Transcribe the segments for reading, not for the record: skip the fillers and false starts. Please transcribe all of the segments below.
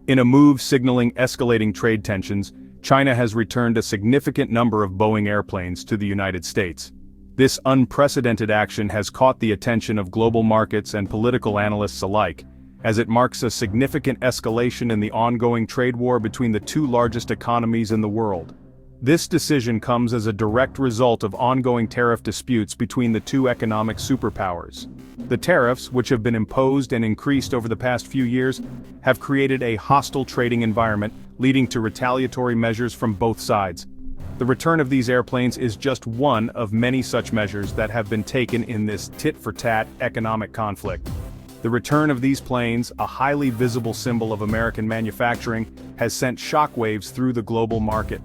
In a move signaling escalating trade tensions, China has returned a significant number of Boeing airplanes to the United States. This unprecedented action has caught the attention of global markets and political analysts alike, as it marks a significant escalation in the ongoing trade war between the two largest economies in the world. This decision comes as a direct result of ongoing tariff disputes between the two economic superpowers. The tariffs, which have been imposed and increased over the past few years, have created a hostile trading environment, leading to retaliatory measures from both sides. The return of these airplanes is just one of many such measures that have been taken in this tit-for-tat economic conflict. The return of these planes, a highly visible symbol of American manufacturing, has sent shockwaves through the global market.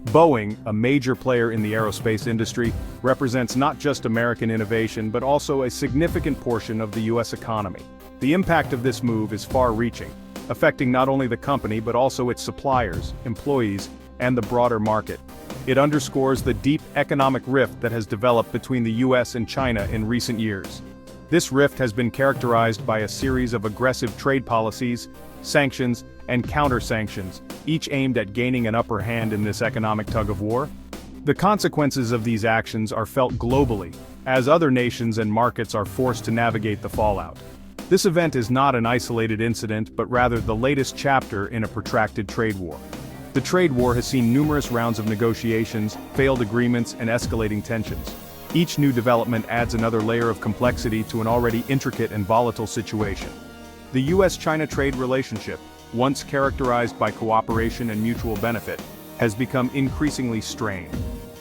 Boeing, a major player in the aerospace industry, represents not just American innovation but also a significant portion of the U.S. economy. The impact of this move is far-reaching, affecting not only the company but also its suppliers, employees, and the broader market. It underscores the deep economic rift that has developed between the U.S. and China in recent years. This rift has been characterized by a series of aggressive trade policies, sanctions, and counter-sanctions, each aimed at gaining an upper hand in this economic tug-of-war. The consequences of these actions are felt globally, as other nations and markets are forced to navigate the fallout. This event is not an isolated incident but rather the latest chapter in a protracted trade war. The trade war has seen numerous rounds of negotiations, failed agreements, and escalating tensions. Each new development adds another layer of complexity to an already intricate and volatile situation. The U.S.-China trade relationship, once characterized by cooperation and mutual benefit, has become increasingly strained.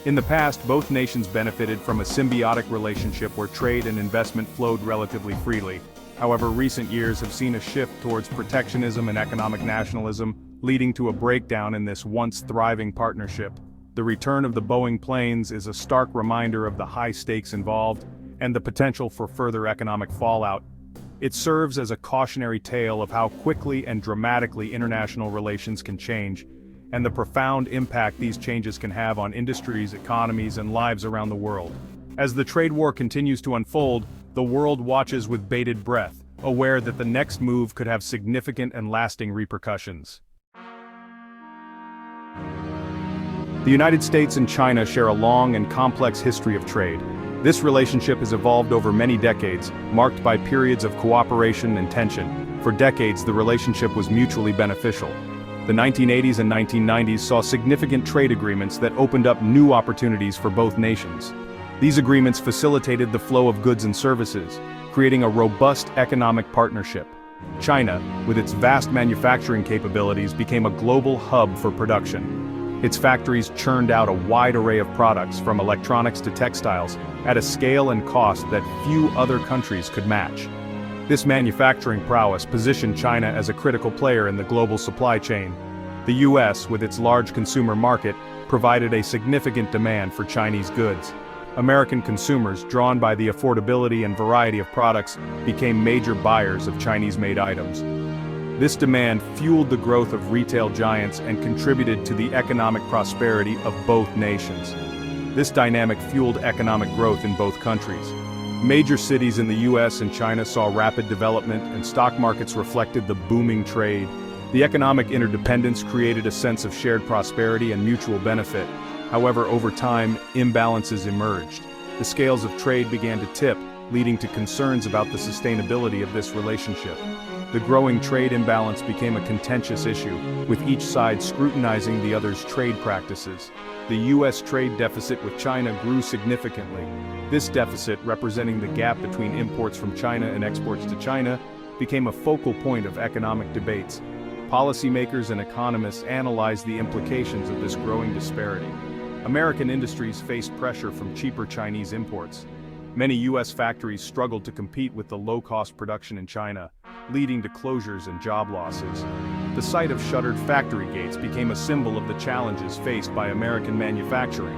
In the past, both nations benefited from a symbiotic relationship where trade and investment flowed relatively freely. However, recent years have seen a shift towards protectionism and economic nationalism, leading to a breakdown in this once thriving partnership. The return of the Boeing planes is a stark reminder of the high stakes involved and the potential for further economic fallout. It serves as a cautionary tale of how quickly and dramatically international relations can change, and the profound impact these changes can have on industries, economies, and lives around the world. As the trade war continues to unfold, the world watches with bated breath, aware that the next move could have significant and lasting repercussions. The United States and China share a long and complex history of trade. This relationship has evolved over many decades, marked by periods of cooperation and tension. For decades, the relationship was mutually beneficial. The 1980s and 1990s saw significant trade agreements that opened up new opportunities for both nations. These agreements facilitated the flow of goods and services, creating a robust economic partnership. China, with its vast manufacturing capabilities, became a global hub for production. Its factories churned out a wide array of products, from electronics to textiles, at a scale and cost that few other countries could match. This manufacturing prowess positioned China as a critical player in the global supply chain. The U.S., with its large consumer market, provided a significant demand for Chinese goods. American consumers, drawn by the affordability and variety of products, became major buyers of Chinese-made items. This demand fueled the growth of retail giants and contributed to the economic prosperity of both nations. This dynamic fueled economic growth in both countries. Major cities in the U.S. and China saw rapid development, and stock markets reflected the booming trade. The economic interdependence created a sense of shared prosperity and mutual benefit. However, over time, imbalances emerged. The scales of trade began to tip, leading to concerns about the sustainability of this relationship. The growing trade imbalance became a contentious issue, with each side scrutinizing the other's trade practices. The U.S. trade deficit with China grew significantly. This deficit, representing the gap between imports from China and exports to China, became a focal point of economic debates. Policymakers and economists analyzed the implications of this growing disparity. American industries faced pressure from cheaper Chinese imports. Many U.S. factories struggled to compete with the low-cost production in China, leading to closures and job losses. The sight of shuttered factory gates became a symbol of the challenges faced by American manufacturing.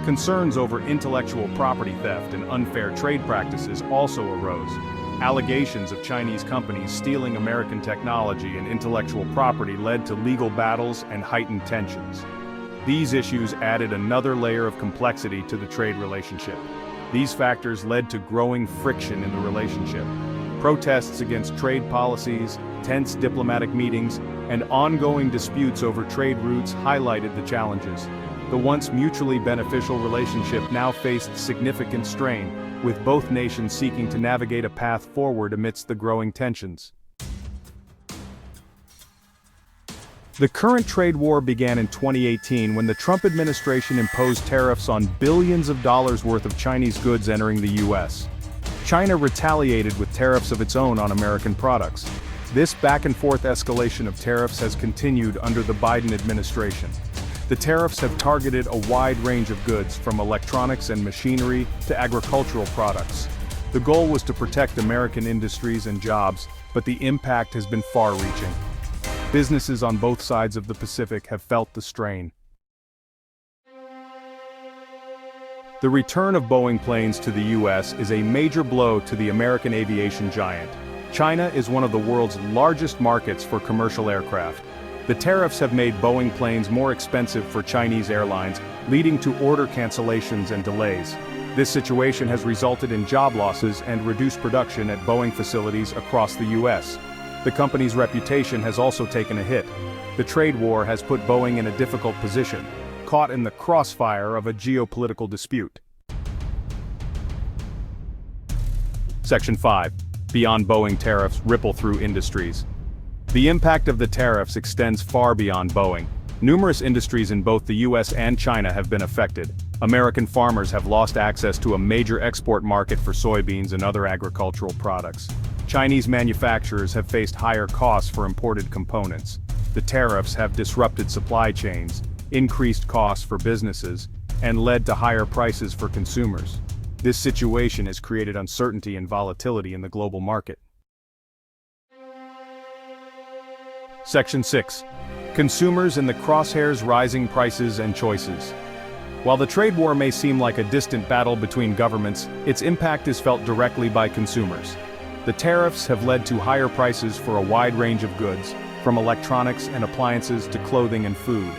Concerns over intellectual property theft and unfair trade practices also arose. Allegations of Chinese companies stealing American technology and intellectual property led to legal battles and heightened tensions. These issues added another layer of complexity to the trade relationship. These factors led to growing friction in the relationship. Protests against trade policies, tense diplomatic meetings, and ongoing disputes over trade routes highlighted the challenges. The once mutually beneficial relationship now faced significant strain, with both nations seeking to navigate a path forward amidst the growing tensions. The current trade war began in 2018 when the Trump administration imposed tariffs on billions of dollars worth of Chinese goods entering the U.S. China retaliated with tariffs of its own on American products. This back-and-forth escalation of tariffs has continued under the Biden administration. The tariffs have targeted a wide range of goods, from electronics and machinery to agricultural products. The goal was to protect American industries and jobs, but the impact has been far-reaching. Businesses on both sides of the Pacific have felt the strain. The return of Boeing planes to the U.S. is a major blow to the American aviation giant. China is one of the world's largest markets for commercial aircraft. The tariffs have made Boeing planes more expensive for Chinese airlines, leading to order cancellations and delays. This situation has resulted in job losses and reduced production at Boeing facilities across the U.S. The company's reputation has also taken a hit. The trade war has put Boeing in a difficult position, caught in the crossfire of a geopolitical dispute. Section 5. Beyond Boeing tariffs ripple through industries. The impact of the tariffs extends far beyond Boeing. Numerous industries in both the U.S. and China have been affected. American farmers have lost access to a major export market for soybeans and other agricultural products. Chinese manufacturers have faced higher costs for imported components. The tariffs have disrupted supply chains, increased costs for businesses, and led to higher prices for consumers. This situation has created uncertainty and volatility in the global market. Section 6. Consumers in the crosshairs: rising prices and choices. While the trade war may seem like a distant battle between governments, its impact is felt directly by consumers. The tariffs have led to higher prices for a wide range of goods, from electronics and appliances to clothing and food.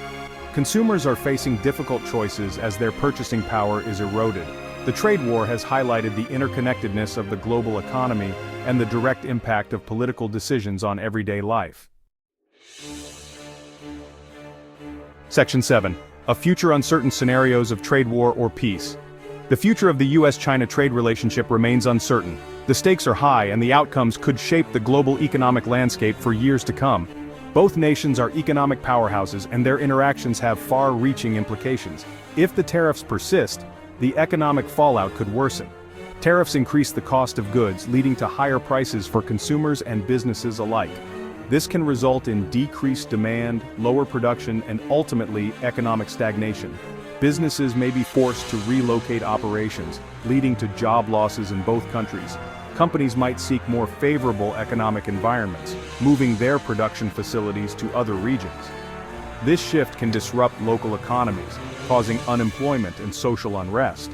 Consumers are facing difficult choices as their purchasing power is eroded. The trade war has highlighted the interconnectedness of the global economy and the direct impact of political decisions on everyday life. Section 7. A future uncertain: scenarios of trade war or peace. The future of the U.S.-China trade relationship remains uncertain. The stakes are high, and the outcomes could shape the global economic landscape for years to come. Both nations are economic powerhouses, and their interactions have far-reaching implications. If the tariffs persist, the economic fallout could worsen. Tariffs increase the cost of goods, leading to higher prices for consumers and businesses alike. This can result in decreased demand, lower production, and ultimately economic stagnation. Businesses may be forced to relocate operations, leading to job losses in both countries. Companies might seek more favorable economic environments, moving their production facilities to other regions. This shift can disrupt local economies, causing unemployment and social unrest.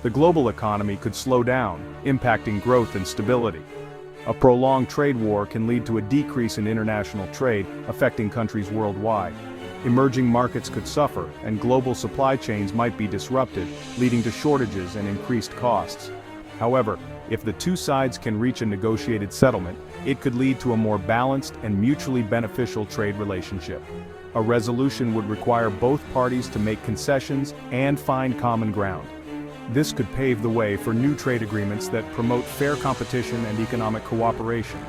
The global economy could slow down, impacting growth and stability. A prolonged trade war can lead to a decrease in international trade, affecting countries worldwide. Emerging markets could suffer, and global supply chains might be disrupted, leading to shortages and increased costs. However, if the two sides can reach a negotiated settlement, it could lead to a more balanced and mutually beneficial trade relationship. A resolution would require both parties to make concessions and find common ground. This could pave the way for new trade agreements that promote fair competition and economic cooperation.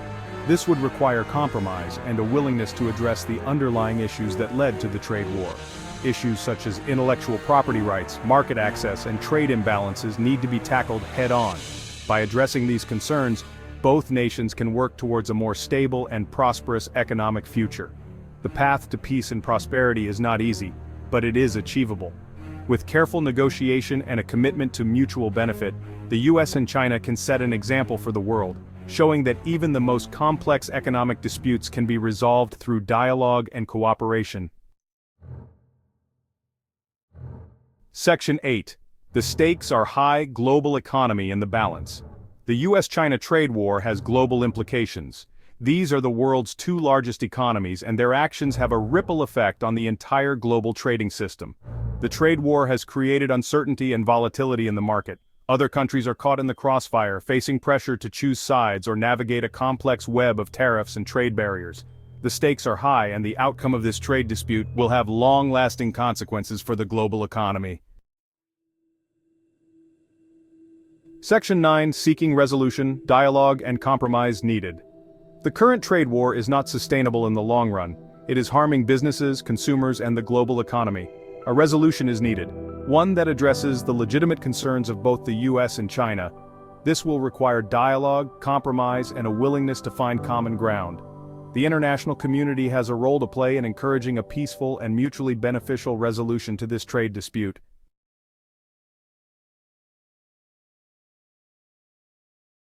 This would require compromise and a willingness to address the underlying issues that led to the trade war. Issues such as intellectual property rights, market access, and trade imbalances need to be tackled head-on. By addressing these concerns, both nations can work towards a more stable and prosperous economic future. The path to peace and prosperity is not easy, but it is achievable. With careful negotiation and a commitment to mutual benefit, the U.S. and China can set an example for the world, showing that even the most complex economic disputes can be resolved through dialogue and cooperation. Section 8. The stakes are high: global economy in the balance. The U.S.-China trade war has global implications. These are the world's two largest economies, and their actions have a ripple effect on the entire global trading system. The trade war has created uncertainty and volatility in the market. Other countries are caught in the crossfire, facing pressure to choose sides or navigate a complex web of tariffs and trade barriers. The stakes are high, and the outcome of this trade dispute will have long-lasting consequences for the global economy. Section 9. Seeking resolution, dialogue, and compromise needed. The current trade war is not sustainable in the long run. It is harming businesses, consumers, and the global economy. A resolution is needed, one that addresses the legitimate concerns of both the US and China. This will require dialogue, compromise, and a willingness to find common ground. The international community has a role to play in encouraging a peaceful and mutually beneficial resolution to this trade dispute.